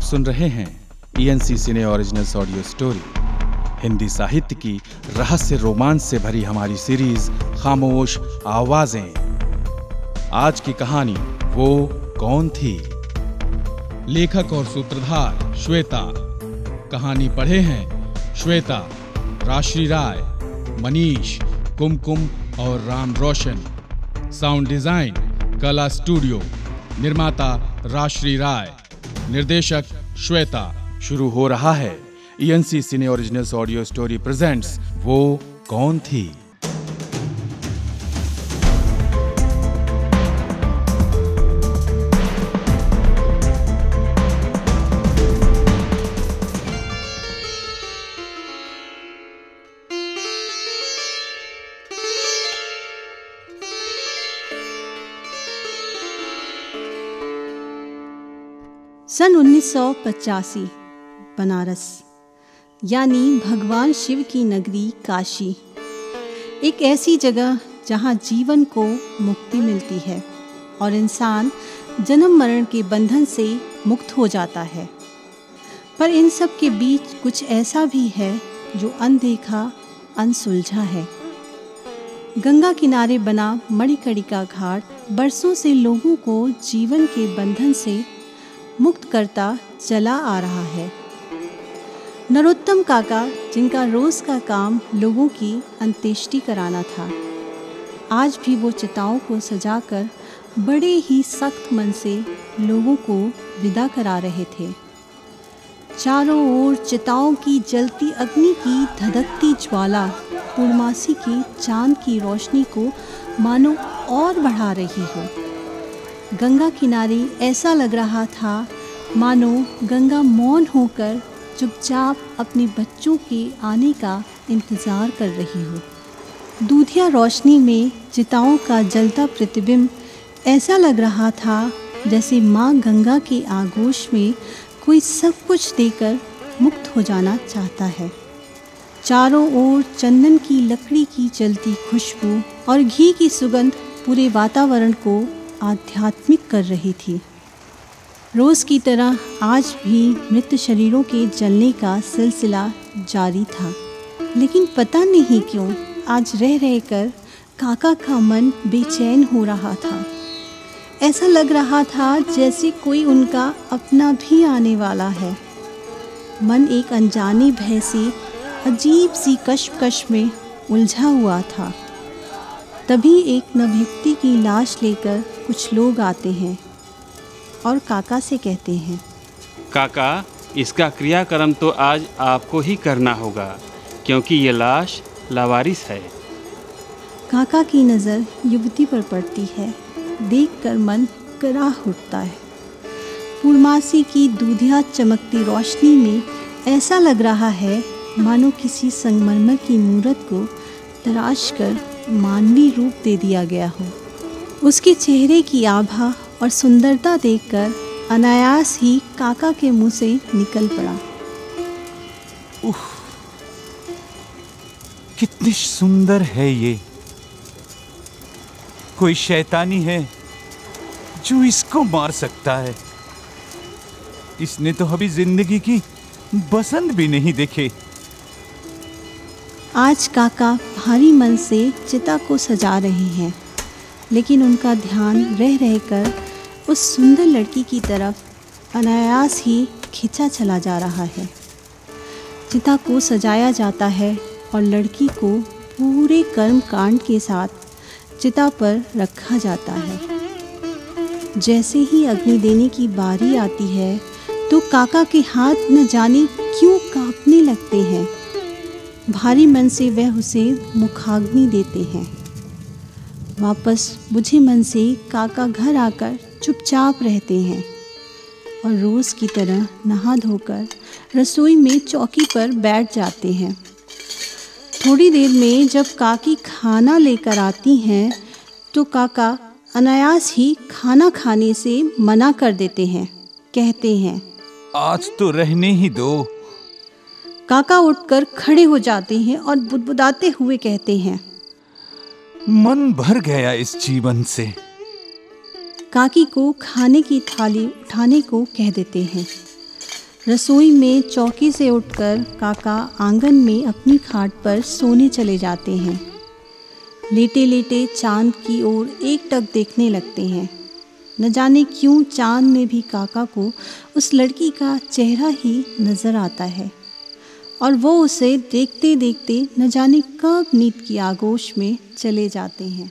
सुन रहे हैं ENC सिने originals audio story, Hindi साहित्य की रहस्य रोमांच से भरी हमारी सीरीज खामोश आवाजें। आज की कहानी वो कौन थी। लेखक और सूत्रधार श्वेता। कहानी पढ़े हैं श्वेता, राश्री राय, मनीष, कुमकुम और राम रोशन। साउंड डिजाइन कला स्टूडियो। निर्माता राश्री राय। निर्देशक श्वेता। शुरू हो रहा है ENC सिने ओरिजिनल्स ऑडियो स्टोरी प्रेजेंट्स वो कौन थी। सन 1985 बनारस यानी भगवान शिव की नगरी काशी, एक ऐसी जगह जहां जीवन को मुक्ति मिलती है और इंसान जन्म मरण के बंधन से मुक्त हो जाता है। पर इन सब के बीच कुछ ऐसा भी है जो अनदेखा, अनसुलझा है। गंगा किनारे बना मणिकर्णिका घाट बरसों से लोगों को जीवन के बंधन से मुक्त करता चला आ रहा है। नरोत्तम काका, जिनका रोज का काम लोगों की अंत्येष्टि कराना था, आज भी वो चिताओं को सजाकर बड़े ही सख्त मन से लोगों को विदा करा रहे थे। चारों ओर चिताओं की जलती अग्नि की धधकती ज्वाला पूर्णमासी की चांद की रोशनी को मानो और बढ़ा रही हो। गंगा किनारे ऐसा लग रहा था मानो गंगा मौन होकर चुपचाप अपने बच्चों के आने का इंतज़ार कर रही हो। दूधिया रोशनी में चिताओं का जलता प्रतिबिंब ऐसा लग रहा था जैसे माँ गंगा के आगोश में कोई सब कुछ देकर मुक्त हो जाना चाहता है। चारों ओर चंदन की लकड़ी की जलती खुशबू और घी की सुगंध पूरे वातावरण को आध्यात्मिक कर रही थी। रोज़ की तरह आज भी मृत शरीरों के जलने का सिलसिला जारी था, लेकिन पता नहीं क्यों आज रह रहकर काका का मन बेचैन हो रहा था। ऐसा लग रहा था जैसे कोई उनका अपना भी आने वाला है। मन एक अनजाने भय से अजीब सी कश्मकश में उलझा हुआ था। तभी एक नवयुवती की लाश लेकर कुछ लोग आते हैं और काका से कहते हैं, काका, इसका क्रियाक्रम तो आज आपको ही करना होगा क्योंकि ये लाश लावारिस है। काका की नज़र युवती पर पड़ती है। देखकर मन कराह उठता है। पूर्णमासी की दूधिया चमकती रोशनी में ऐसा लग रहा है मानो किसी संगमरमर की मूरत को तराश कर मानवीय रूप दे दिया गया हो। उसके चेहरे की आभा और सुंदरता देखकर अनायास ही काका के मुंह से निकल पड़ा, उफ, कितनी सुंदर है ये। कोई शैतानी है जो इसको मार सकता है। इसने तो अभी जिंदगी की बसंत भी नहीं देखे। आज काका भारी मन से चिता को सजा रहे हैं, लेकिन उनका ध्यान रह रहकर उस सुंदर लड़की की तरफ अनायास ही खिंचा चला जा रहा है। चिता को सजाया जाता है और लड़की को पूरे कर्म कांड के साथ चिता पर रखा जाता है। जैसे ही अग्नि देने की बारी आती है तो काका के हाथ न जाने क्यों कांपने लगते हैं। भारी मन से वह उसे मुखाग्नि देते हैं। वापस बुझे मन से काका घर आकर चुपचाप रहते हैं और रोज़ की तरह नहा धोकर रसोई में चौकी पर बैठ जाते हैं। थोड़ी देर में जब काकी खाना लेकर आती हैं तो काका अनायास ही खाना खाने से मना कर देते हैं। कहते हैं, आज तो रहने ही दो। काका उठकर खड़े हो जाते हैं और बुदबुदाते हुए कहते हैं, मन भर गया इस जीवन से। काकी को खाने की थाली उठाने को कह देते हैं। रसोई में चौकी से उठकर काका आंगन में अपनी खाट पर सोने चले जाते हैं। लेटे लेटे चांद की ओर एकटक देखने लगते हैं। न जाने क्यों चांद में भी काका को उस लड़की का चेहरा ही नज़र आता है और वो उसे देखते देखते न जाने कब नींद की आगोश में चले जाते हैं।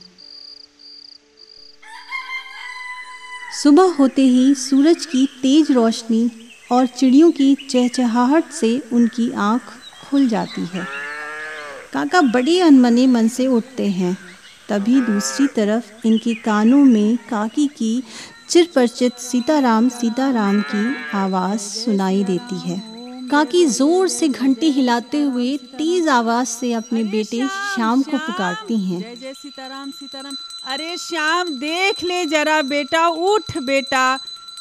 सुबह होते ही सूरज की तेज रोशनी और चिड़ियों की चहचहाहट से उनकी आँख खुल जाती है। काका बड़े अनमने मन से उठते हैं। तभी दूसरी तरफ इनके कानों में काकी की चिरपरिचित सीताराम सीताराम की आवाज़ सुनाई देती है। काकी जोर से घंटी हिलाते हुए तेज आवाज से अपने बेटे श्याम को पुकारती हैं। जय जय सीताराम सीताराम। अरे श्याम देख ले जरा बेटा, उठ बेटा,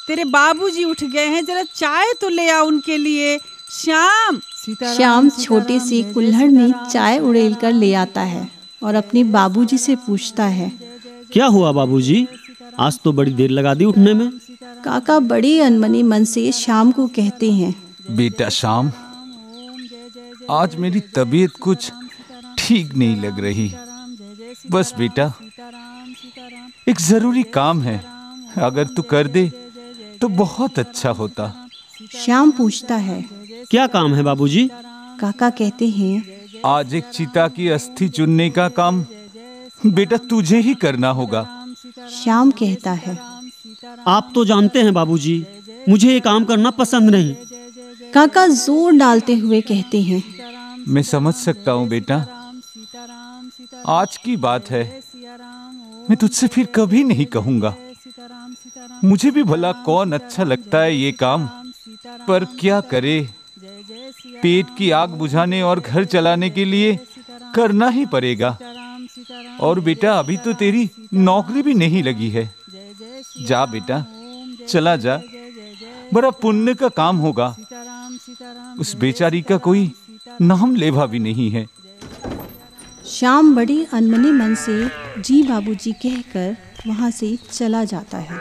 तेरे बाबूजी उठ गए हैं, जरा चाय तो ले आ उनके लिए। श्याम श्याम छोटे से कुल्हड़ में चाय उड़ेल कर ले आता है और अपने बाबूजी से पूछता है, क्या हुआ बाबूजी, आज तो बड़ी देर लगा दी उठने में। काका बड़े अनमने मन से श्याम को कहते हैं, बेटा श्याम, आज मेरी तबीयत कुछ ठीक नहीं लग रही। बस बेटा, एक जरूरी काम है, अगर तू कर दे तो बहुत अच्छा होता। श्याम पूछता है, क्या काम है बाबूजी। काका कहते हैं, आज एक चीता की अस्थि चुनने का काम बेटा तुझे ही करना होगा। श्याम कहता है, आप तो जानते हैं बाबूजी, मुझे ये काम करना पसंद नहीं। काका जोर डालते हुए कहते हैं, मैं समझ सकता हूँ बेटा, आज की बात है, मैं तुझसे फिर कभी नहीं कहूँगा। मुझे भी भला कौन अच्छा लगता है ये काम, पर क्या करे, पेट की आग बुझाने और घर चलाने के लिए करना ही पड़ेगा। और बेटा अभी तो तेरी नौकरी भी नहीं लगी है। जा बेटा, चला जा, बड़ा पुण्य का काम होगा। उस बेचारी का कोई नाम लेवा भी नहीं है। श्याम बड़े अनमने मन से जी बाबूजी कहकर वहाँ से चला जाता है।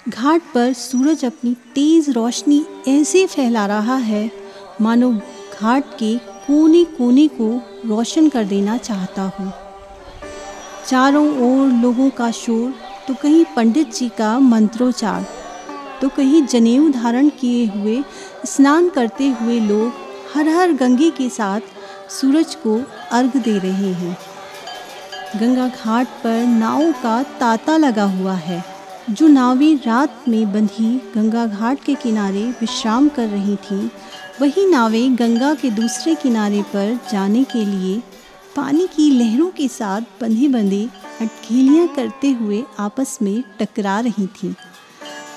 घाट पर सूरज अपनी तेज रोशनी ऐसे फैला रहा है मानो घाट के कोने कोने को रोशन कर देना चाहता हो। चारों ओर लोगों का शोर, तो कहीं पंडित जी का मंत्रोच्चार, तो कहीं जनेऊ धारण किए हुए स्नान करते हुए लोग हर हर गंगे के साथ सूरज को अर्घ दे रहे हैं। गंगा घाट पर नावों का तांता लगा हुआ है। जो नावें रात में बंधी गंगा घाट के किनारे विश्राम कर रही थीं, वही नावें गंगा के दूसरे किनारे पर जाने के लिए पानी की लहरों के साथ बंधे बंधे अटखेलियाँ करते हुए आपस में टकरा रही थीं।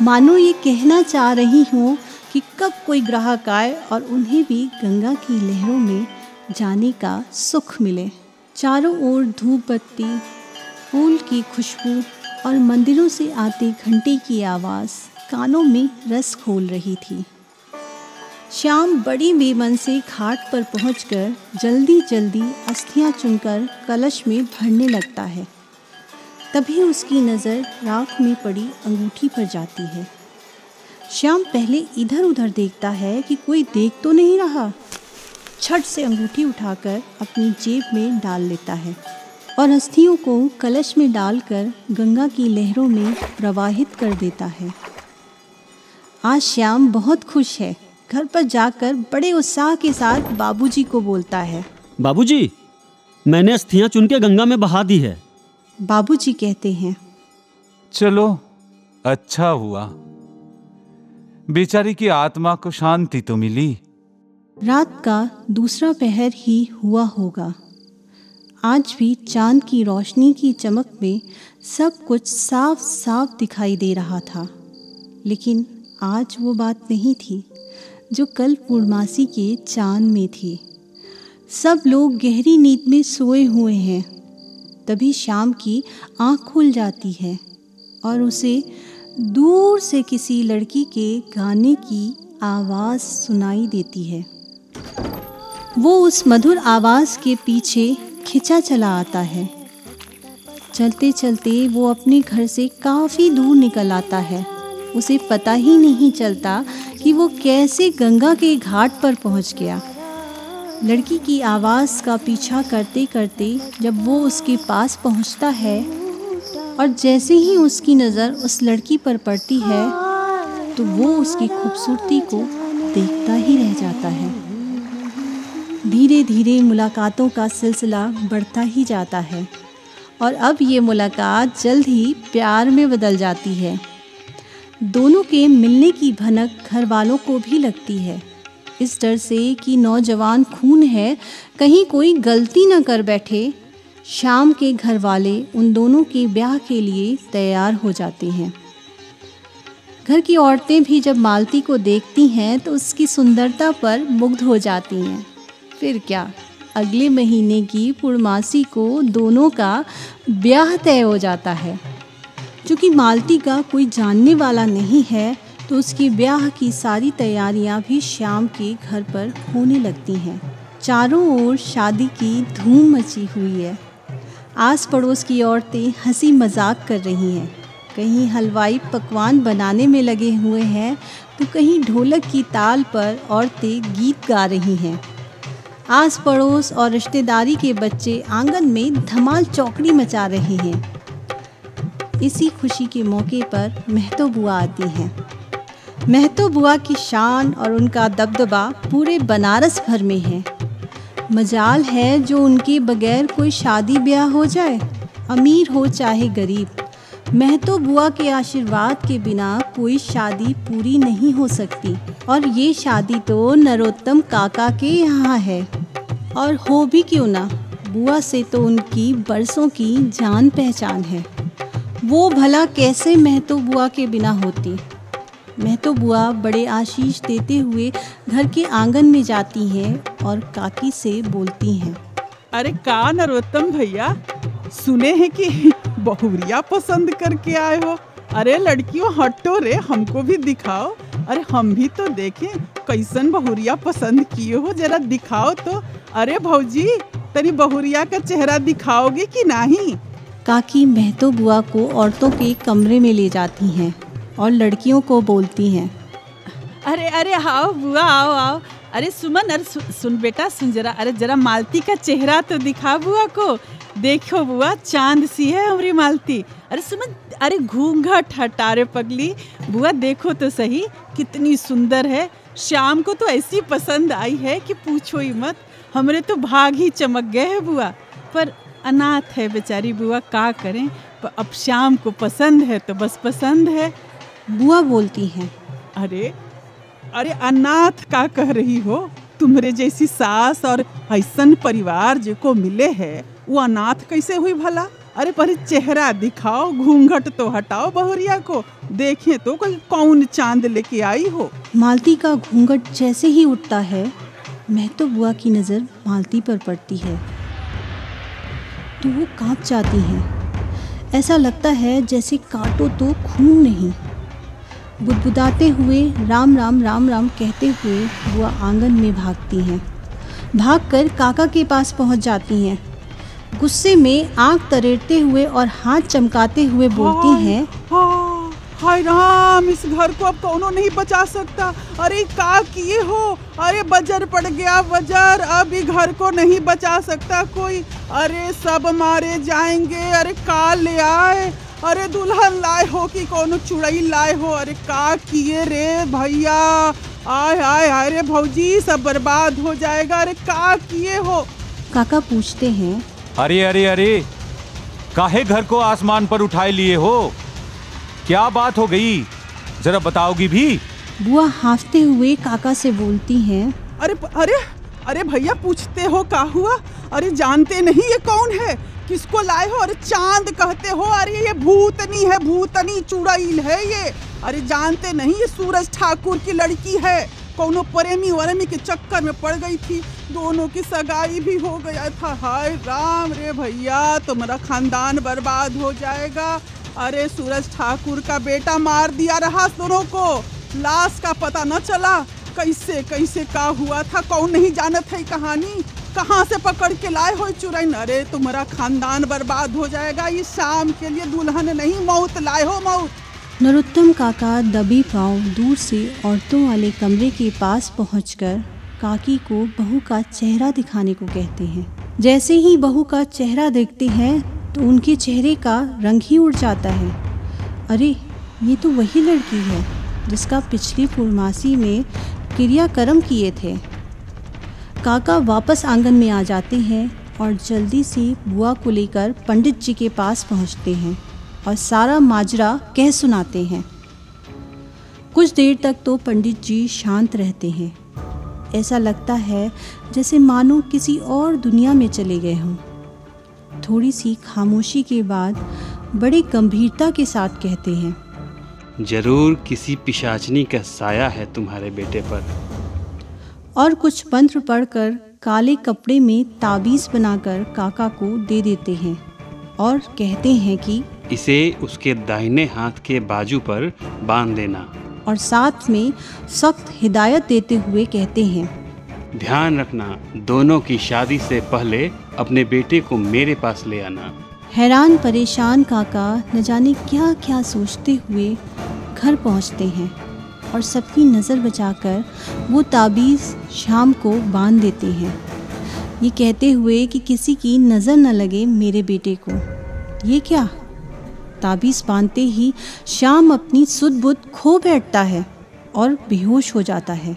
मानो ये कहना चाह रही हों कि कब कोई ग्राहक आए और उन्हें भी गंगा की लहरों में जाने का सुख मिले। चारों ओर धूप बत्ती, फूल की खुशबू और मंदिरों से आते घंटे की आवाज़ कानों में रस खोल रही थी। श्याम बड़ी बेमन से घाट पर पहुंचकर जल्दी जल्दी अस्थियां चुनकर कलश में भरने लगता है। तभी उसकी नज़र राख में पड़ी अंगूठी पर जाती है। श्याम पहले इधर उधर देखता है कि कोई देख तो नहीं रहा। छट से अंगूठी उठाकर अपनी जेब में डाल लेता है और अस्थियों को कलश में डालकर गंगा की लहरों में प्रवाहित कर देता है। आज श्याम बहुत खुश है। घर पर जाकर बड़े उत्साह के साथ बाबूजी को बोलता है, बाबूजी, मैंने अस्थियां चुन के गंगा में बहा दी है। बाबूजी कहते हैं, चलो अच्छा हुआ, बेचारी की आत्मा को शांति तो मिली। रात का दूसरा पहर ही हुआ होगा। आज भी चांद की रोशनी की चमक में सब कुछ साफ साफ दिखाई दे रहा था, लेकिन आज वो बात नहीं थी जो कल पूर्णमासी के चांद में थी। सब लोग गहरी नींद में सोए हुए हैं। तभी श्याम की आँख खुल जाती है और उसे दूर से किसी लड़की के गाने की आवाज़ सुनाई देती है। वो उस मधुर आवाज़ के पीछे खिंचा चला आता है। चलते चलते वो अपने घर से काफ़ी दूर निकल आता है। उसे पता ही नहीं चलता कि कि वो कैसे गंगा के घाट पर पहुंच गया। लड़की की आवाज़ का पीछा करते करते जब वो उसके पास पहुंचता है और जैसे ही उसकी नज़र उस लड़की पर पड़ती है तो वो उसकी खूबसूरती को देखता ही रह जाता है। धीरे धीरे मुलाकातों का सिलसिला बढ़ता ही जाता है और अब ये मुलाकात जल्द ही प्यार में बदल जाती है। दोनों के मिलने की भनक घर वालों को भी लगती है, इस डर से कि नौजवान खून है, कहीं कोई गलती न कर बैठे। शाम के घर वाले उन दोनों के ब्याह के लिए तैयार हो जाते हैं। घर की औरतें भी जब मालती को देखती हैं तो उसकी सुंदरता पर मुग्ध हो जाती हैं। फिर क्या, अगले महीने की पूर्णमासी को दोनों का ब्याह तय हो जाता है। चूँकि मालती का कोई जानने वाला नहीं है तो उसकी ब्याह की सारी तैयारियां भी श्याम के घर पर होने लगती हैं। चारों ओर शादी की धूम मची हुई है। आस पड़ोस की औरतें हंसी मजाक कर रही हैं, कहीं हलवाई पकवान बनाने में लगे हुए हैं तो कहीं ढोलक की ताल पर औरतें गीत गा रही हैं। आस पड़ोस और रिश्तेदारी के बच्चे आंगन में धमाल चौकड़ी मचा रहे हैं। इसी खुशी के मौके पर महतो बुआ आती हैं। महतो बुआ की शान और उनका दबदबा पूरे बनारस भर में है। मजाल है जो उनके बगैर कोई शादी ब्याह हो जाए, अमीर हो चाहे गरीब। महतो बुआ के आशीर्वाद के बिना कोई शादी पूरी नहीं हो सकती और ये शादी तो नरोत्तम काका के यहाँ है। और हो भी क्यों ना, बुआ से तो उनकी बरसों की जान पहचान है। वो भला कैसे महतो बुआ के बिना होती। महतो बुआ बड़े आशीष देते हुए घर के आंगन में जाती हैं और काकी से बोलती हैं। अरे का नरोत्तम भैया, सुने हैं कि बहुरिया पसंद करके आए हो। अरे लड़कियों हटो रे, हमको भी दिखाओ। अरे हम भी तो देखें कैसन बहुरिया पसंद किए हो, जरा दिखाओ तो। अरे भौजी, तेरी बहुरिया का चेहरा दिखाओगे कि नहीं? काकी महतो बुआ को औरतों के कमरे में ले जाती हैं और लड़कियों को बोलती हैं। अरे अरे आओ बुआ, आओ आओ। अरे सुमन, अरे सुन बेटा, सुन जरा। अरे जरा मालती का चेहरा तो दिखा बुआ को। देखो बुआ, चांद सी है हमारी मालती। अरे सुमन, अरे घूंघट हटा रे पगली। बुआ देखो तो सही, कितनी सुंदर है। शाम को तो ऐसी पसंद आई है कि पूछो ही मत। हमरे तो भाग ही चमक गए हैं बुआ। पर अनाथ है बेचारी बुआ, का करें। पर अब शाम को पसंद है तो बस पसंद है। बुआ बोलती हैं। अरे अरे अनाथ का कह रही हो? तुम्हारे जैसी सास और ऐसन परिवार जिको मिले है वो अनाथ कैसे हुई भला? अरे पर चेहरा दिखाओ, घूंघट तो हटाओ बहुरिया को, देखें तो कोई कौन चांद लेके आई हो। मालती का घूंघट जैसे ही उठता है महतो बुआ की नज़र मालती पर पड़ती है तो वो कांप जाती हैं। ऐसा लगता है जैसे काटो तो खून नहीं। बुदबुदाते हुए राम राम राम राम कहते हुए बुआ आंगन में भागती हैं। भागकर काका के पास पहुंच जाती हैं। गुस्से में आंख तरेड़ते हुए और हाथ चमकाते हुए बोलती हैं। हाय राम, इस घर को अब कौनो नहीं बचा सकता। अरे का किए हो? अरे बजर पड़ गया बजर, अब इस घर को नहीं बचा सकता कोई। अरे सब मारे जाएंगे। अरे का ले आए? अरे दुल्हन लाए हो कि कोनो चुड़ैल लाए हो? अरे का किए रे भैया? आय आय आय रे भौजी, सब बर्बाद हो जाएगा। अरे का किए हो? काका पूछते हैं। अरे अरे अरे, काहे घर को आसमान पर उठाए लिए हो? क्या बात हो गई, जरा बताओगी भी? बुआ हांफते हुए काका से बोलती हैं। अरे अरे अरे भैया, पूछते हो का हुआ? अरे जानते नहीं ये कौन है, किसको लाए हो? अरे चांद कहते हो? अरे ये भूतनी है, भूतनी चुड़ैल है ये। अरे जानते नहीं, ये सूरज ठाकुर की लड़की है। कौनो प्रेमी वरेमी के चक्कर में पड़ गई थी, दोनों की सगाई भी हो गया था। हाय राम रे भैया, तुम्हारा खानदान बर्बाद हो जाएगा। अरे सूरज ठाकुर का बेटा मार दिया रहा दोनों को, लाश का पता न चला कैसे कैसे का हुआ था, कौन नहीं जानत है कहानी। कहाँ से पकड़ के लाए हो चुड़ैल? अरे तुम्हारा खानदान बर्बाद हो जाएगा। ये शाम के लिए दुल्हन नहीं, मौत लाए हो, मौत। नरोत्तम काका दबे पांव दूर से औरतों वाले कमरे के पास पहुंचकर काकी को बहू का चेहरा दिखाने को कहते हैं। जैसे ही बहू का चेहरा देखते हैं तो उनके चेहरे का रंग ही उड़ जाता है। अरे ये तो वही लड़की है जिसका पिछली पूर्णमासी में क्रियाक्रम किए थे। काका वापस आंगन में आ जाते हैं और जल्दी से बुआ को लेकर पंडित जी के पास पहुंचते हैं और सारा माजरा कह सुनाते हैं। कुछ देर तक तो पंडित जी शांत रहते हैं। ऐसा लगता है जैसे मानो किसी और दुनिया में चले गए हों। थोड़ी सी खामोशी के बाद बड़ी गंभीरता के साथ कहते हैं, जरूर किसी पिशाचनी का साया है तुम्हारे बेटे पर। और कुछ मंत्र पढ़कर काले कपड़े में ताबीज़ बनाकर काका को दे देते हैं और कहते हैं कि इसे उसके दाहिने हाथ के बाजू पर बांध देना। और साथ में सख्त हिदायत देते हुए कहते हैं, ध्यान रखना, दोनों की शादी से पहले अपने बेटे को मेरे पास ले आना। हैरान परेशान काका न जाने क्या क्या सोचते हुए घर पहुंचते हैं और सबकी नज़र बचाकर वो ताबीज़ शाम को बांध देते हैं, ये कहते हुए कि किसी की नज़र न लगे मेरे बेटे को। ये क्या? ताबीज़ बांधते ही शाम अपनी सुध बुध खो बैठता है और बेहोश हो जाता है।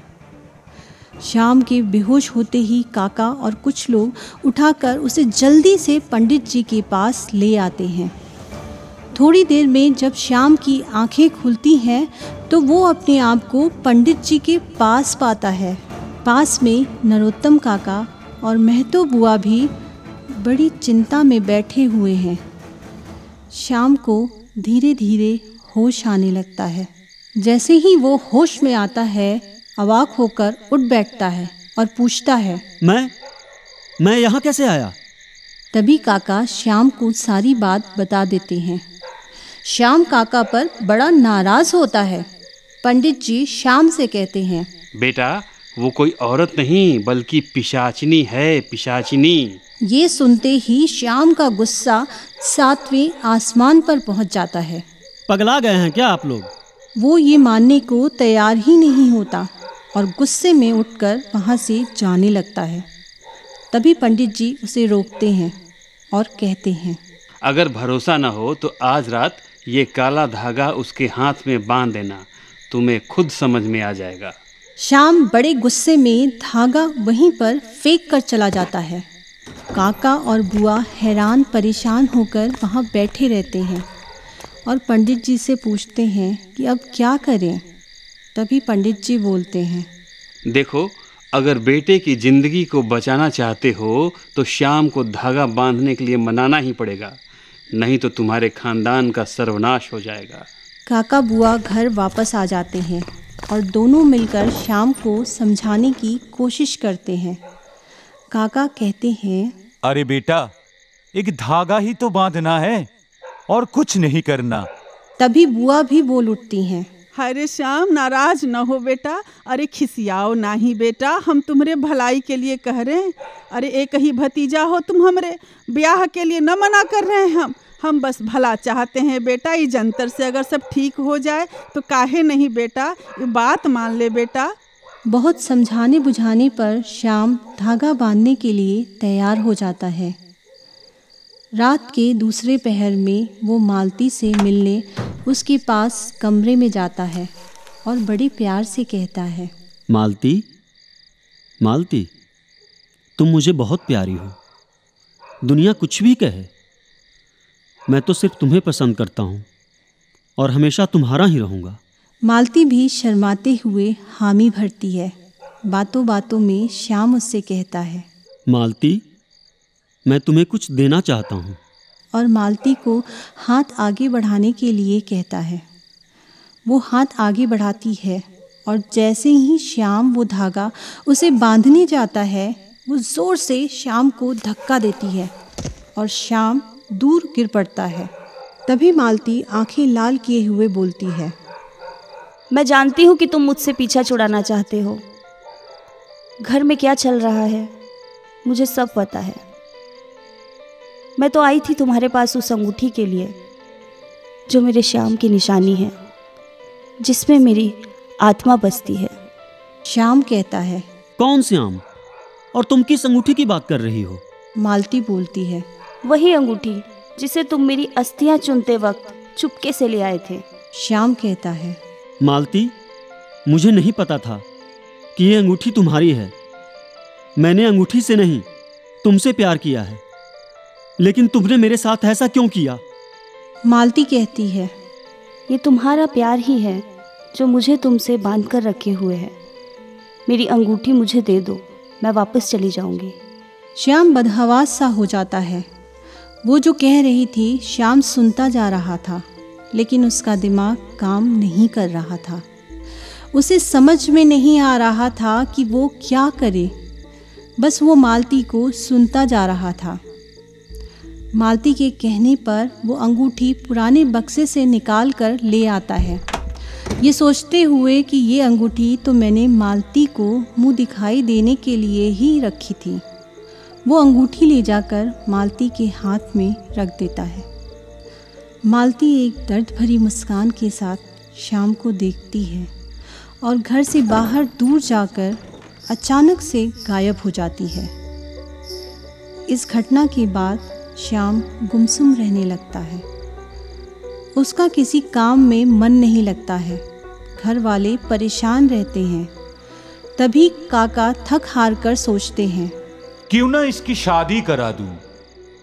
शाम के बेहोश होते ही काका और कुछ लोग उठाकर उसे जल्दी से पंडित जी के पास ले आते हैं। थोड़ी देर में जब शाम की आंखें खुलती हैं तो वो अपने आप को पंडित जी के पास पाता है। पास में नरोत्तम काका और महतो बुआ भी बड़ी चिंता में बैठे हुए हैं। शाम को धीरे धीरे होश आने लगता है। जैसे ही वो होश में आता है अवाक होकर उठ बैठता है और पूछता है, मैं यहाँ कैसे आया? तभी काका श्याम को सारी बात बता देते हैं। श्याम काका पर बड़ा नाराज होता है। पंडित जी श्याम से कहते हैं, बेटा वो कोई औरत नहीं बल्कि पिशाचिनी है, पिशाचिनी। ये सुनते ही श्याम का गुस्सा 7वें आसमान पर पहुंच जाता है। पगला गए हैं क्या आप लोग? वो ये मानने को तैयार ही नहीं होता और गुस्से में उठकर वहाँ से जाने लगता है। तभी पंडित जी उसे रोकते हैं और कहते हैं, अगर भरोसा न हो तो आज रात ये काला धागा उसके हाथ में बांध देना, तुम्हें खुद समझ में आ जाएगा। श्याम बड़े गुस्से में धागा वहीं पर फेंक कर चला जाता है। काका और बुआ हैरान परेशान होकर वहाँ बैठे रहते हैं और पंडित जी से पूछते हैं कि अब क्या करें। तभी पंडित जी बोलते हैं, देखो, अगर बेटे की जिंदगी को बचाना चाहते हो तो श्याम को धागा बांधने के लिए मनाना ही पड़ेगा, नहीं तो तुम्हारे खानदान का सर्वनाश हो जाएगा। काका बुआ घर वापस आ जाते हैं और दोनों मिलकर श्याम को समझाने की कोशिश करते हैं। काका कहते हैं, अरे बेटा, एक धागा ही तो बांधना है और कुछ नहीं करना। तभी बुआ भी बोल उठती हैं, अरे श्याम नाराज न हो बेटा, अरे खिसियाओ नहीं बेटा, हम तुम्हारे भलाई के लिए कह रहे हैं। अरे एक ही भतीजा हो तुम, हमरे ब्याह के लिए न मना कर रहे हैं हम बस भला चाहते हैं बेटा। ये जंतर से अगर सब ठीक हो जाए तो काहे नहीं बेटा, ये बात मान ले बेटा। बहुत समझाने बुझाने पर श्याम धागा बांधने के लिए तैयार हो जाता है। रात के दूसरे पहर में वो मालती से मिलने उसके पास कमरे में जाता है और बड़े प्यार से कहता है, मालती, मालती, तुम मुझे बहुत प्यारी हो। दुनिया कुछ भी कहे, मैं तो सिर्फ तुम्हें पसंद करता हूँ और हमेशा तुम्हारा ही रहूँगा। मालती भी शर्माते हुए हामी भरती है। बातों बातों में श्याम उससे कहता है, मालती, मैं तुम्हें कुछ देना चाहता हूँ। और मालती को हाथ आगे बढ़ाने के लिए कहता है। वो हाथ आगे बढ़ाती है और जैसे ही श्याम वो धागा उसे बांधने जाता है, वो ज़ोर से श्याम को धक्का देती है और श्याम दूर गिर पड़ता है। तभी मालती आंखें लाल किए हुए बोलती है, मैं जानती हूँ कि तुम मुझसे पीछा छुड़ाना चाहते हो। घर में क्या चल रहा है मुझे सब पता है। मैं तो आई थी तुम्हारे पास उस अंगूठी के लिए जो मेरे श्याम की निशानी है। जिसमें मेरी आत्मा बसती है। श्याम कहता है। कौन श्याम? और तुम किस अंगूठी की बात कर रही हो? मालती बोलती है। वही अंगूठी जिसे तुम मेरी अस्थियां चुनते वक्त चुपके से ले आए थे। श्याम कहता है। मालती, मुझे नहीं पता था कि ये अंगूठी तुम्हारी है। मैंने अंगूठी से नहीं, तुमसे प्यार किया है। लेकिन तुमने मेरे साथ ऐसा क्यों किया? मालती कहती है। ये तुम्हारा प्यार ही है जो मुझे तुमसे बांध कर रखे हुए है। मेरी अंगूठी मुझे दे दो, मैं वापस चली जाऊंगी। श्याम बदहवास सा हो जाता है। वो जो कह रही थी श्याम सुनता जा रहा था, लेकिन उसका दिमाग काम नहीं कर रहा था। उसे समझ में नहीं आ रहा था कि वो क्या करे। बस वो मालती को सुनता जा रहा था। मालती के कहने पर वो अंगूठी पुराने बक्से से निकाल कर ले आता है, ये सोचते हुए कि ये अंगूठी तो मैंने मालती को मुंह दिखाई देने के लिए ही रखी थी। वो अंगूठी ले जाकर मालती के हाथ में रख देता है। मालती एक दर्द भरी मुस्कान के साथ श्याम को देखती है और घर से बाहर दूर जाकर अचानक से गायब हो जाती है। इस घटना के बाद श्याम गुमसुम रहने लगता है। उसका किसी काम में मन नहीं लगता है। घर वाले परेशान रहते हैं। तभी काका थक हार कर सोचते हैं, क्यों ना इसकी शादी करा दूं।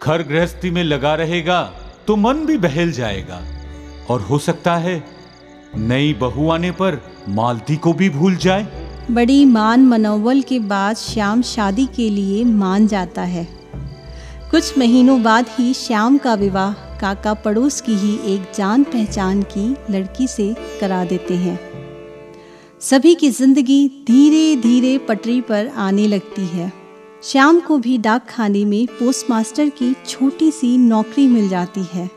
घर गृहस्थी में लगा रहेगा तो मन भी बहल जाएगा, और हो सकता है नई बहू आने पर मालती को भी भूल जाए। बड़ी मान मनोवल के बाद श्याम शादी के लिए मान जाता है। कुछ महीनों बाद ही श्याम का विवाह काका पड़ोस की ही एक जान पहचान की लड़की से करा देते हैं। सभी की जिंदगी धीरे धीरे पटरी पर आने लगती है। श्याम को भी डाक खाने में पोस्टमास्टर की छोटी सी नौकरी मिल जाती है।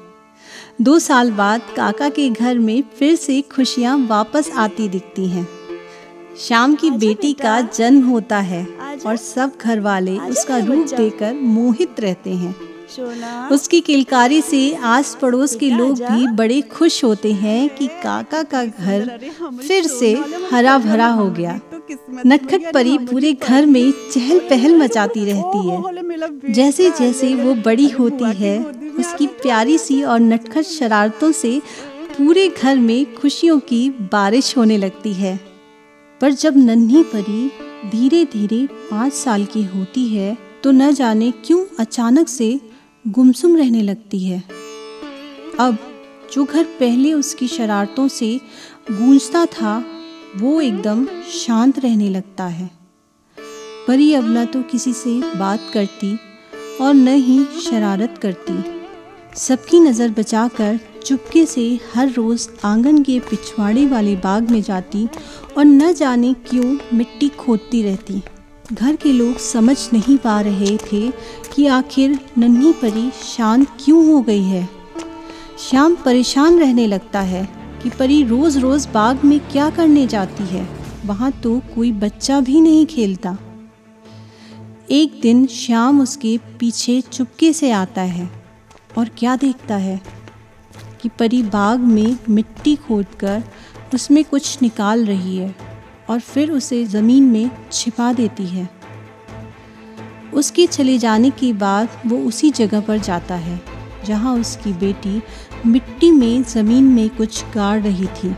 2 साल बाद काका के घर में फिर से खुशियां वापस आती दिखती हैं। श्याम की बेटी का जन्म होता है और सब घर वाले उसका रूप देखकर मोहित रहते हैं। उसकी किलकारी से आस पड़ोस के लोग भी बड़े खुश होते हैं कि काका का घर फिर से हरा भरा हो गया। नटखट परी पूरे घर में चहल पहल मचाती रहती है। जैसे जैसे वो बड़ी होती है, उसकी प्यारी सी और नटखट शरारतों से पूरे घर में खुशियों की बारिश होने लगती है। पर जब नन्ही परी धीरे धीरे 5 साल की होती है तो न जाने क्यों अचानक से गुमसुम रहने लगती है। अब जो घर पहले उसकी शरारतों से गूंजता था वो एकदम शांत रहने लगता है। परी अब न तो किसी से बात करती और न ही शरारत करती। सबकी नज़र बचाकर चुपके से हर रोज़ आंगन के पिछवाड़े वाले बाग में जाती और न जाने क्यों मिट्टी खोदती रहती। घर के लोग समझ नहीं पा रहे थे कि आखिर नन्ही परी शांत क्यों हो गई है। श्याम परेशान रहने लगता है कि परी रोज़ रोज़ बाग में क्या करने जाती है। वहाँ तो कोई बच्चा भी नहीं खेलता। एक दिन श्याम उसके पीछे चुपके से आता है और क्या देखता है कि परी बाग में मिट्टी खोदकर उसमें कुछ निकाल रही है और फिर उसे ज़मीन में छिपा देती है। उसके चले जाने के बाद वो उसी जगह पर जाता है जहाँ उसकी बेटी मिट्टी में ज़मीन में कुछ गाड़ रही थी।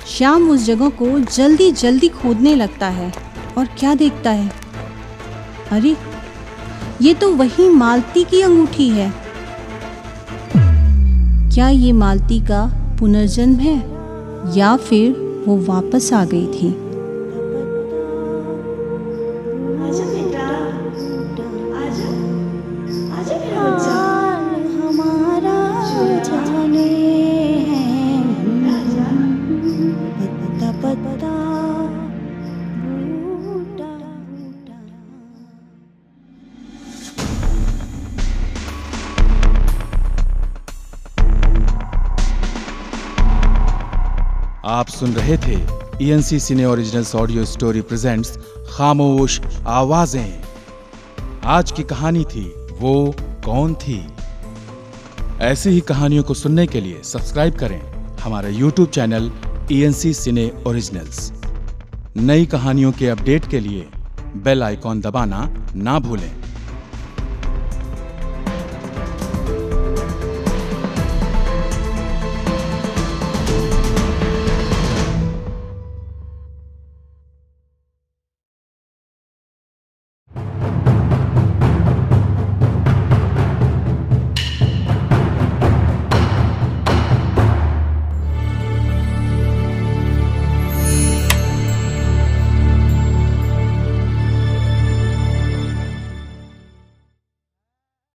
श्याम उस जगह को जल्दी जल्दी खोदने लगता है और क्या देखता है, अरे ये तो वही मालती की अंगूठी है। क्या ये मालती का पुनर्जन्म है या फिर वो वापस आ गई थी? आप सुन रहे थे ENC सिने ओरिजिनल्स ऑडियो स्टोरी प्रेजेंट्स खामोश आवाजें। आज की कहानी थी वो कौन थी। ऐसी ही कहानियों को सुनने के लिए सब्सक्राइब करें हमारा YouTube चैनल ENC सिने ओरिजिनल्स। नई कहानियों के अपडेट के लिए बेल आइकॉन दबाना ना भूलें।